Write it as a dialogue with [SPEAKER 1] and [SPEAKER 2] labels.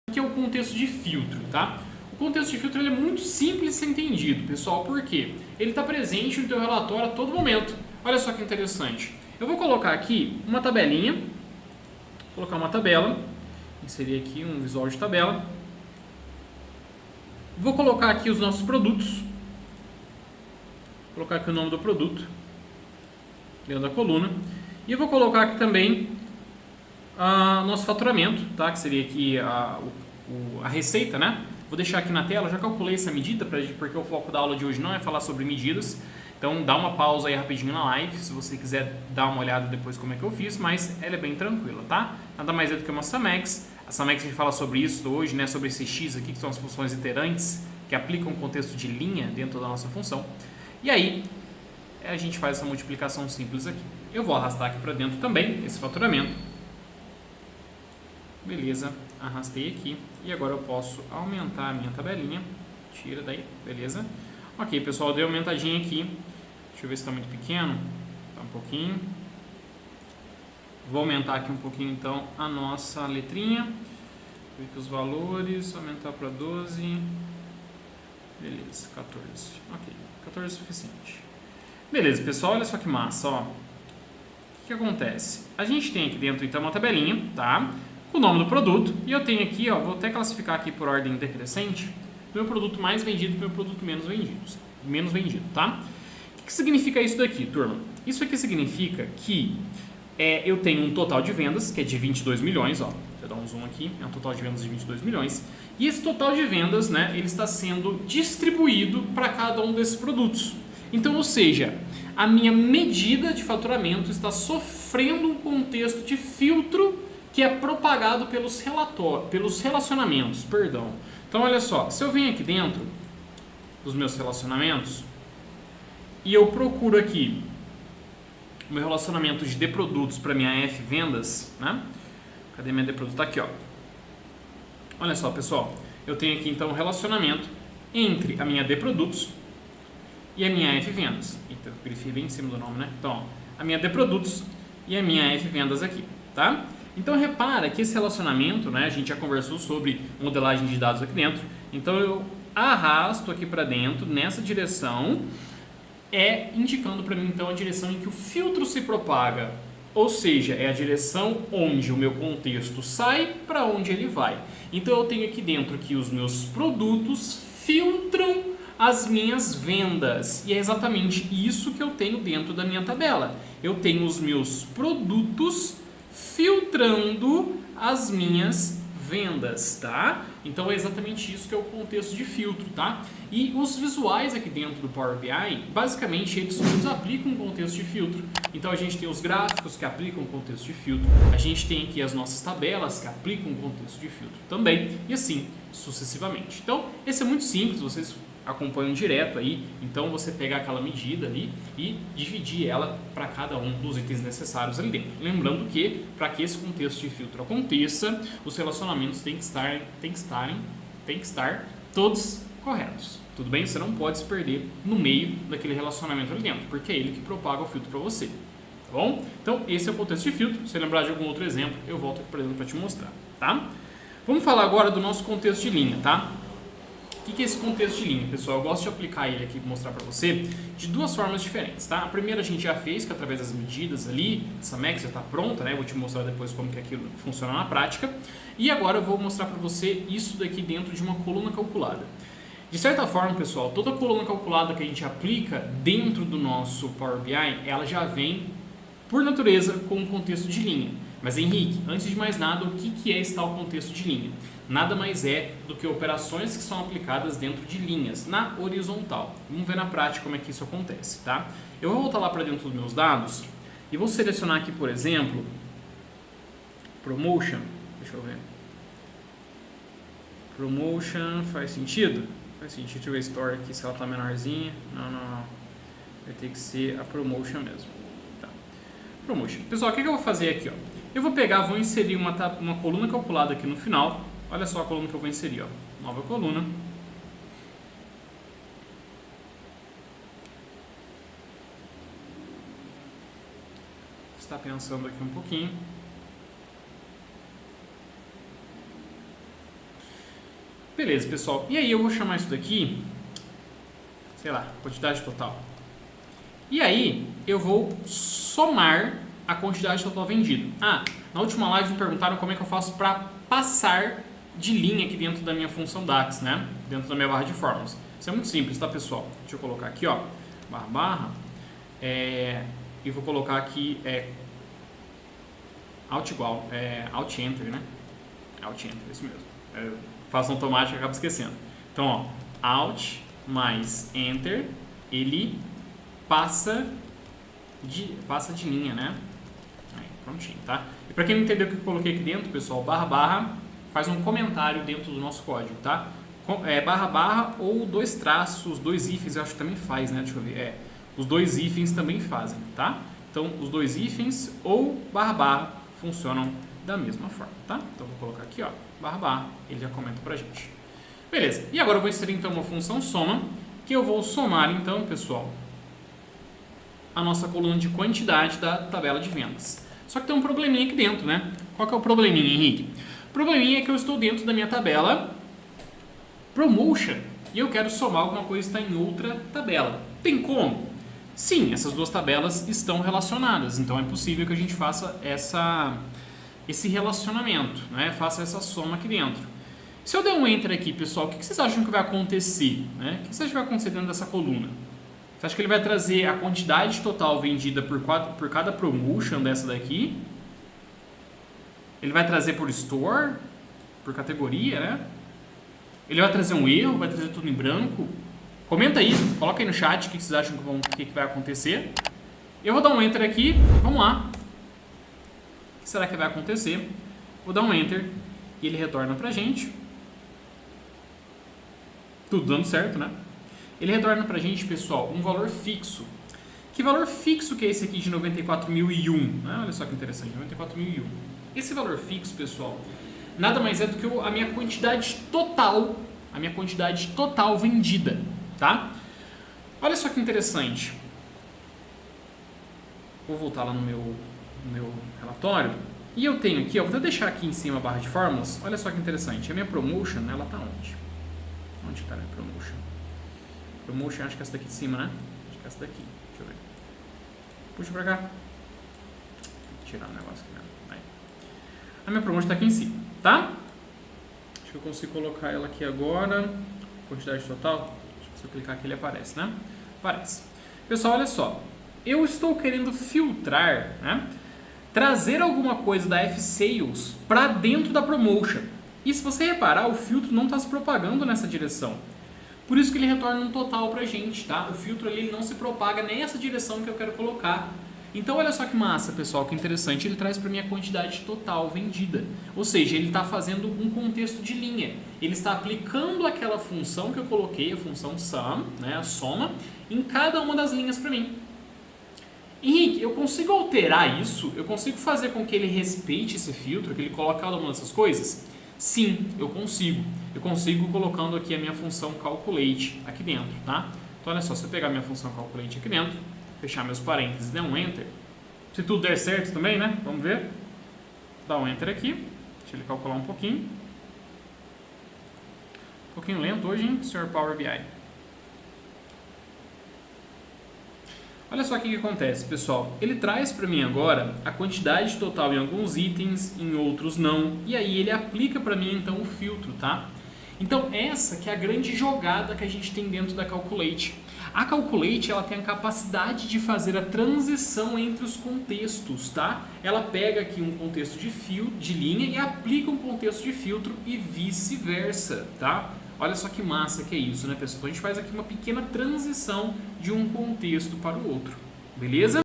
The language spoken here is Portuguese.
[SPEAKER 1] que é o contexto de filtro, tá? O contexto de filtro ele é muito simples de ser entendido, pessoal, por quê? Ele está presente no teu relatório a todo momento. Olha só que interessante. Eu vou colocar aqui uma tabelinha, vou colocar uma tabela, inserir aqui um visual de tabela. Vou colocar aqui os nossos produtos, vou colocar aqui o nome do produto, dentro da coluna, e eu vou colocar aqui também nosso faturamento, tá? Que seria aqui a receita, né? Vou deixar aqui na tela, já calculei essa medida, porque o foco da aula de hoje não é falar sobre medidas. Então dá uma pausa aí rapidinho na live, se você quiser dar uma olhada depois como é que eu fiz, mas ela é bem tranquila, tá? Nada mais é do que uma SAMEX. A SAMEX a gente fala sobre isso hoje, né? Sobre esse X aqui, que são as funções iterantes, que aplicam o contexto de linha dentro da nossa função. E aí, a gente faz essa multiplicação simples aqui. Eu vou arrastar aqui para dentro também esse faturamento. Beleza, arrastei aqui. E agora eu posso aumentar a minha tabelinha. Tira daí, beleza. Ok, pessoal, dei uma aumentadinha aqui. Deixa eu ver se está muito pequeno. Está um pouquinho. Vou aumentar aqui um pouquinho então a nossa letrinha. Ver aqui os valores, aumentar para 12. Beleza, 14. Ok, 14 é suficiente. Beleza, pessoal, olha só que massa, ó. O que acontece? A gente tem aqui dentro então uma tabelinha, tá? Com o nome do produto. E eu tenho aqui, ó, vou até classificar aqui por ordem decrescente. Meu produto mais vendido e meu produto menos vendido, tá? O que significa isso daqui, turma? Isso aqui significa que eu tenho um total de vendas, que é de 22 milhões, ó. Deixa eu dar um zoom aqui, é um total de vendas de 22 milhões. E esse total de vendas, né, ele está sendo distribuído para cada um desses produtos. Então, ou seja, a minha medida de faturamento está sofrendo um contexto de filtro que é propagado pelos relacionamentos, perdão. Então, olha só, se eu venho aqui dentro dos meus relacionamentos e eu procuro aqui o meu relacionamento de produtos para minha F vendas, né? Cadê minha de produtos? Tá aqui, ó. Olha só, pessoal, eu tenho aqui então um relacionamento entre a minha de produtos e a minha F vendas. Eita, eu grifei bem em cima do nome, né? Então, ó, a minha de produtos e a minha F vendas aqui, tá? Então, repara que esse relacionamento, né, a gente já conversou sobre modelagem de dados aqui dentro. Então, eu arrasto aqui para dentro, nessa direção, indicando para mim, então, a direção em que o filtro se propaga. Ou seja, é a direção onde o meu contexto sai para onde ele vai. Então, eu tenho aqui dentro que os meus produtos filtram as minhas vendas. E é exatamente isso que eu tenho dentro da minha tabela. Eu tenho os meus produtos filtrando as minhas vendas, tá? Então é exatamente isso que é o contexto de filtro, tá? E os visuais aqui dentro do Power BI, basicamente eles todos aplicam um contexto de filtro. Então a gente tem os gráficos que aplicam um contexto de filtro, a gente tem aqui as nossas tabelas que aplicam um contexto de filtro também, e assim sucessivamente. Então esse é muito simples, vocês acompanham direto aí, então você pegar aquela medida ali e dividir ela para cada um dos itens necessários ali dentro. Lembrando que para que esse contexto de filtro aconteça, os relacionamentos têm que estar todos corretos. Tudo bem? Você não pode se perder no meio daquele relacionamento ali dentro, porque é ele que propaga o filtro para você. Tá bom? Então esse é o contexto de filtro. Se lembrar de algum outro exemplo, eu volto aqui para dentro para te mostrar, tá? Vamos falar agora do nosso contexto de linha, tá? O que é esse contexto de linha, pessoal? Eu gosto de aplicar ele aqui e mostrar para você de duas formas diferentes, tá? A primeira a gente já fez, que é através das medidas ali, essa SAMEX já está pronta, né? Eu vou te mostrar depois como que aquilo funciona na prática. E agora eu vou mostrar para você isso daqui dentro de uma coluna calculada. De certa forma, pessoal, toda coluna calculada que a gente aplica dentro do nosso Power BI, ela já vem, por natureza, com um contexto de linha. Mas Henrique, antes de mais nada, o que é esse tal contexto de linha? Nada mais é do que operações que são aplicadas dentro de linhas, na horizontal. Vamos ver na prática como é que isso acontece, tá? Eu vou voltar lá para dentro dos meus dados e vou selecionar aqui, por exemplo, Promotion. Deixa eu ver. Promotion faz sentido? Faz sentido. Deixa eu ver a Store aqui, se ela está menorzinha. Não. Vai ter que ser a Promotion mesmo. Tá. Promotion. Pessoal, o que eu vou fazer aqui, ó? Eu vou pegar, vou inserir uma coluna calculada aqui no final. Olha só a coluna que eu vou inserir, ó. Nova coluna. Está pensando aqui um pouquinho. Beleza, pessoal. E aí eu vou chamar isso daqui, sei lá, quantidade total. E aí eu vou somar a quantidade total vendida. Na última live me perguntaram como é que eu faço para passar de linha aqui dentro da minha função DAX, né? Dentro da minha barra de fórmulas. Isso é muito simples, tá, pessoal? Deixa eu colocar aqui, ó, barra, e vou colocar aqui Alt igual, Alt Enter, né? Alt Enter, isso mesmo. Eu faço automático e acabo esquecendo. Então, ó, Alt mais Enter, ele passa de linha, né? Aí, prontinho, tá? E para quem não entendeu o que eu coloquei aqui dentro, pessoal, barra faz um comentário dentro do nosso código, tá? Barra ou dois traços, dois hífens, eu acho que também faz, né? Deixa eu ver. Os dois hífens também fazem, tá? Então, os dois hífens ou barra funcionam da mesma forma, tá? Então, vou colocar aqui, ó, barra, ele já comenta pra gente. Beleza. E agora eu vou inserir, então, uma função soma, que eu vou somar, então, pessoal, a nossa coluna de quantidade da tabela de vendas. Só que tem um probleminha aqui dentro, né? Qual que é o probleminha, Henrique? O probleminha é que eu estou dentro da minha tabela Promotion e eu quero somar alguma coisa que está em outra tabela. Tem como? Sim, essas duas tabelas estão relacionadas, então é possível que a gente faça esse relacionamento, né? Faça essa soma aqui dentro. Se eu der um Enter aqui, pessoal, o que vocês acham que vai acontecer? Né? O que vocês acham que vai acontecer dentro dessa coluna? Você acha que ele vai trazer a quantidade total vendida por cada promotion dessa daqui? Ele vai trazer por store, por categoria, né? Ele vai trazer um erro, vai trazer tudo em branco? Comenta aí, coloca aí no chat o que vocês acham que vai acontecer. Eu vou dar um Enter aqui, vamos lá. O que será que vai acontecer? Vou dar um Enter e ele retorna pra gente. Tudo dando certo, né? Ele retorna pra gente, pessoal, um valor fixo. Que valor fixo que é esse aqui de 94.001? Né? Olha só que interessante, 94.001. Esse valor fixo, pessoal, nada mais é do que a minha quantidade total vendida, tá? Olha só que interessante. Vou voltar lá no meu relatório. E eu tenho aqui, ó, vou até deixar aqui em cima a barra de fórmulas. Olha só que interessante. A minha promotion, ela tá onde? Onde está a minha promotion? Promotion, acho que é essa daqui de cima, né? Acho que é essa daqui. Deixa eu ver. Puxa pra cá. Vou tirar o negócio aqui mesmo. Aí. A minha promotion está aqui em cima, tá? Acho que eu consigo colocar ela aqui agora. Quantidade total. Acho que se eu clicar aqui ele aparece, né? Aparece. Pessoal, olha só. Eu estou querendo filtrar, né? Trazer alguma coisa da F-Sales para dentro da promotion. E se você reparar, o filtro não está se propagando nessa direção. Por isso que ele retorna um total pra gente, tá? O filtro ali ele não se propaga nessa direção que eu quero colocar. Então olha só que massa, pessoal, que interessante. Ele traz para mim a quantidade total vendida. Ou seja, ele está fazendo um contexto de linha. Ele está aplicando aquela função que eu coloquei, a função sum, né, a soma, em cada uma das linhas para mim. Henrique, eu consigo alterar isso? Eu consigo fazer com que ele respeite esse filtro, que ele coloque cada uma dessas coisas? Sim, eu consigo. Eu consigo colocando aqui a minha função calculate aqui dentro, tá? Então, olha só, se eu pegar minha função calculate aqui dentro, fechar meus parênteses e der um Enter, se tudo der certo também, né? Vamos ver. Dá um Enter aqui. Deixa ele calcular um pouquinho. Um pouquinho lento hoje, hein, Sr. Power BI. Olha só o que acontece, pessoal. Ele traz para mim agora a quantidade total em alguns itens, em outros não. E aí ele aplica para mim, então, o filtro, tá? Então, essa que é a grande jogada que a gente tem dentro da Calculate. A Calculate, ela tem a capacidade de fazer a transição entre os contextos, tá? Ela pega aqui um contexto de linha e aplica um contexto de filtro e vice-versa, tá? Olha só que massa que é isso, né, pessoal? Então, a gente faz aqui uma pequena transição de um contexto para o outro, beleza?